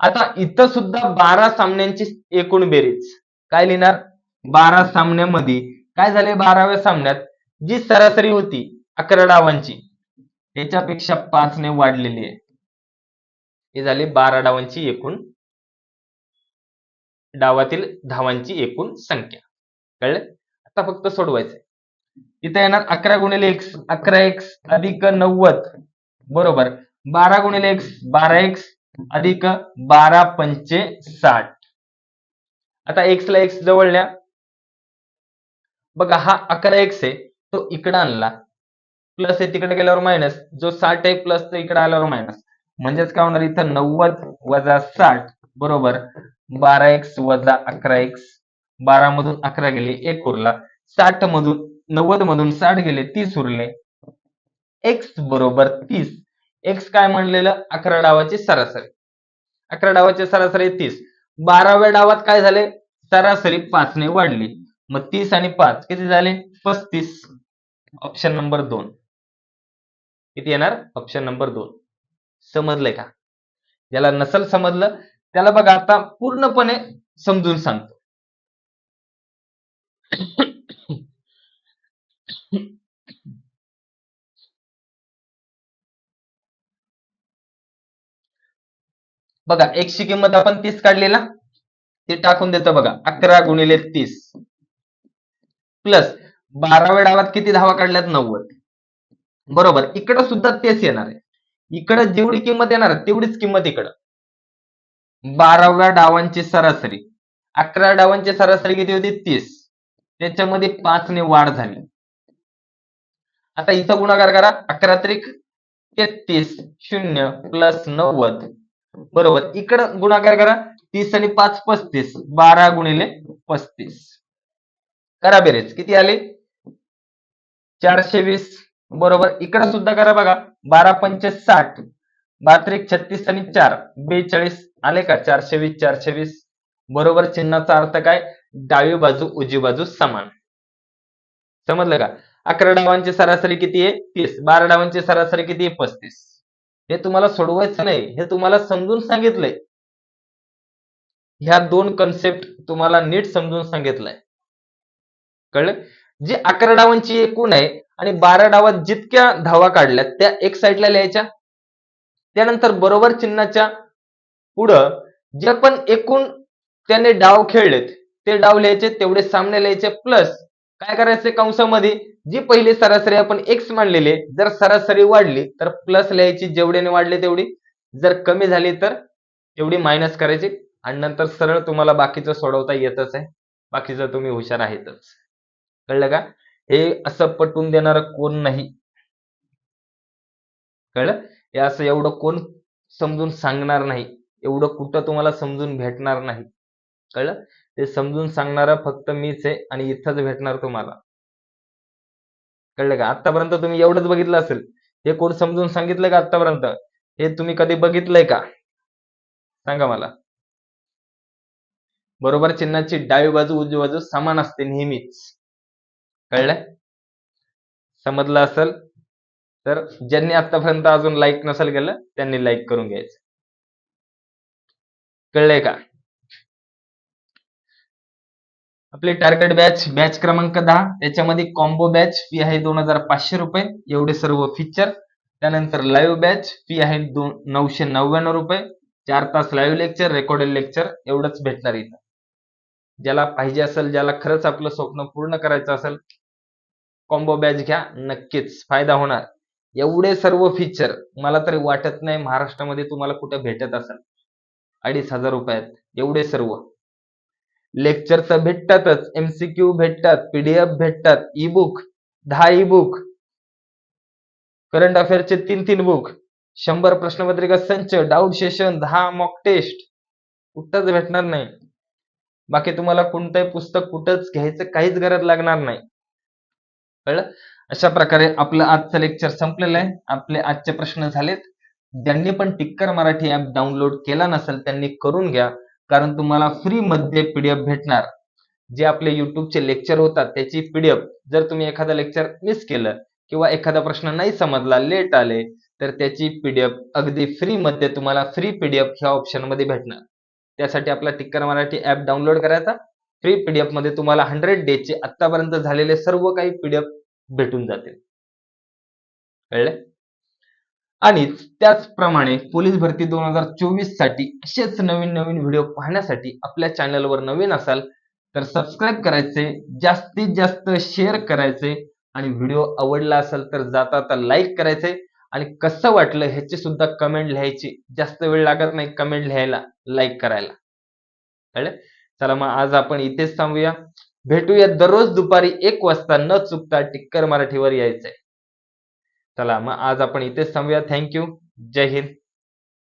Speaker 1: आता इथं सुद्धा 12 सामन्यांची एकूण बेरीज. काय लिहिणार? 12 सामन्यामध्ये काय झाले, 12व्या सामन्यात जी सरासरी होती 11 डावांची त्याच्यापेक्षा 5 ने वाढलेली आहे. ही झाली 12 डावांची एकूण डावातील धावांची एकूण संख्या. कळलं? आता फक्त सोडवायचंय. इथे येणार 11 गुणिले x, 11x अधिक 90 बरोबर 12 गुणिले x, 12x अधिक 12 पंचे 60. आता x ला x जवळ न्या. बघा हा 11x आहे तो इकडे आणला, प्लस आहे तिकडे गेल्यावर मायनस, जो 60 आहे प्लस तो इकडे आल्यावर मायनस, म्हणजेच काय होणार इथं 90 वजा 60 बरोबर 12x वजा 11x. 12 मधून 11 गेले 1 उरला, 60 मधून 90 मधून 60 गेले 30 उरले, x बरोबर 30. x काय म्हणलेलं, 11 डावाची सरासरी. 11 डावाची सरासरी 30. 12व्या डावात काय झाले, सरासरी 5 ने वाढली, मग 30 आणि 5 किती झाले 35. ऑप्शन नंबर 2 किती येणार, ऑप्शन नंबर 2. समजलंय का? ज्याला नसल समजलं त्याला बघा आता पूर्णपणे समजून सांगतो. बघा x ची किंमत आपण 30 काढली ना, ते टाकून देतो बघा 11 गुणिले 30 प्लस 12व्या डावात किती धावा काढल्यात 90 बरोबर. इकडे सुद्धा तेच येणार आहे, इकडे जेवढी किंमत येणार तेवढीच किंमत इकडं. 12व्या डावांची सरासरी, 11 डावांची सरासरी किती होती 30, त्याच्यामध्ये 5 ने वाढ झाली. आता इथं गुणाकार करा, 11 त्रिक 33 0 प्लस 90 बरोबर. इकडं गुणाकार करा, 30 आणि 5 35, 12 गुणिले 35 करा बेरीज, किती आले 420 बरोबर. इकडं सुद्धा करा बघा, 12 पंचे 60, 12 त्रिक 36 आणि 4 42 आले का 420 420 बरोबर. चिन्हाचा अर्थ काय, डावी बाजू उजवी बाजू समान. समजलं का? 11 डावांची सरासरी किती आहे 30, 12 डावांची सरासरी किती आहे 35. हे तुम्हाला सोडवायचं नाही, हे तुम्हाला समजून सांगितलंय. ह्या दोन कन्सेप्ट तुम्हाला नीट समजून सांगितलंय. कळलं? जी 11 डावांची एकूण आहे आणि 12 डावात जितक्या धावा काढल्यात त्या एक साईडला लिहायच्या, त्यानंतर बरोबर चिन्हाच्या पुढं जे पण एकूण त्याने डाव खेळलेत ते डाव लिहायचे, तेवढे सामने लिहायचे, प्लस काय करायचे कंसामध्ये जी पहिली सरासरी आपण x मानलेली आहे, जर सरासरी वाढली तर प्लस लिहायची, जेवढ्याने वाढले तेवढी, जर कमी झाली तर तेवढी मायनस करायची, आणि नंतर सरळ तुम्हाला बाकीचं सोडवता येतच आहे, बाकीचं तुम्ही हुशार आहेतच. कळलं का? हे असं पटवून देणारं कोण नाही. कळलं? हे असं एवढं कोण समजून सांगणार नाही, एवढं कुठं तुम्हाला समजून भेटणार नाही. कळलं? ते समजून सांगणारा फक्त मीच आहे आणि इथंच भेटणार तुम्हाला. कळलं का? आतापर्यंत तुम्ही एवढंच बघितलं असेल, हे कोण समजून सांगितलं का आतापर्यंत? हे तुम्ही कधी बघितलंय का? सांगा मला. बरोबर चिन्हाची डावी बाजू उजवी बाजू समान असते नेहमीच. कळलं? समजलं असेल तर ज्यांनी आतापर्यंत अजून लाईक नसेल केलं त्यांनी लाईक करून घ्यायचं. कळलंय का? आपली टार्गेट बॅच क्रमांक 10, त्याच्यामध्ये कॉम्बो बॅच फी आहे 2500 रुपये, एवढे सर्व फीचर. त्यानंतर लाईव्ह बॅच फी आहे 999 रुपये, 4 तास लाईव्ह लेक्चर, रेकॉर्डेड लेक्चर, एवढंच भेटणार इथं. ज्याला पाहिजे असेल, ज्याला खरंच आपलं स्वप्न पूर्ण करायचं असेल, कॉम्बो बॅच घ्या, नक्कीच फायदा होणार. एवढे सर्व फीचर मला तरी वाटत नाही महाराष्ट्रामध्ये तुम्हाला कुठे भेटत असेल 2500 रुपयात. एवढे सर्व लेक्चर तर भेटतातच, MCQ भेटतात, PDF भेटतात, e book 10 e book, current अफेअरचे 3 बुक, 100 प्रश्नपत्रिका संच, डाऊट सेशन, 10 मॉक टेस्ट, कुठंच भेटणार नाही. बाकी तुम्हाला कोणतंही पुस्तक कुठंच घ्यायचं काहीच गरज लागणार नाही. कळलं? अशा प्रकारे आपलं आजचं लेक्चर संपलेलं आहे. आपले आजचे प्रश्न झालेत. ज्यांनी पण टिक्कर मराठी ऍप डाउनलोड केला नसेल त्यांनी करून घ्या, कारण तुम्हाला फ्री मध्ये PDF भेटणार. जे आपले YouTubeचे लेक्चर होतात त्याची PDF जर तुम्ही एखादा लेक्चर मिस केलं किंवा एखादा प्रश्न नाही समजला, लेट आले, तर त्याची PDF अगदी फ्रीमध्ये तुम्हाला फ्री PDF ह्या ऑप्शनमध्ये भेटणार. त्यासाठी आपला टिक्कर मराठी ॲप डाउनलोड करायचा. फ्री PDFमध्ये तुम्हाला 100 डेजचे आत्तापर्यंत झालेले सर्व काही PDF भेटून जातील. कळलं? आणि त्याचप्रमाणे पोलीस भरती 2024 साठी असेच नवीन-नवीन व्हिडिओ पाहण्यासाठी आपल्या चॅनलवर नवीन असाल तर सबस्क्राईब करायचे, जास्तीत जास्त शेअर करायचे आणि व्हिडिओ आवडला असेल तर जाता लाईक करायचे आणि कसं वाटलं ह्याची सुद्धा कमेंट लिहायची. जास्त वेळ लागत नाही कमेंट लिहायला, लाईक करायला. कळलं? चला मग आज आपण इथेच थांबूया. भेटूया दररोज दुपारी 1 वाजता न चुकता टिक्कर मराठीवर यायचंय. चला मग आज आपण इथेच थांबूया. Thank you. जय हिंद.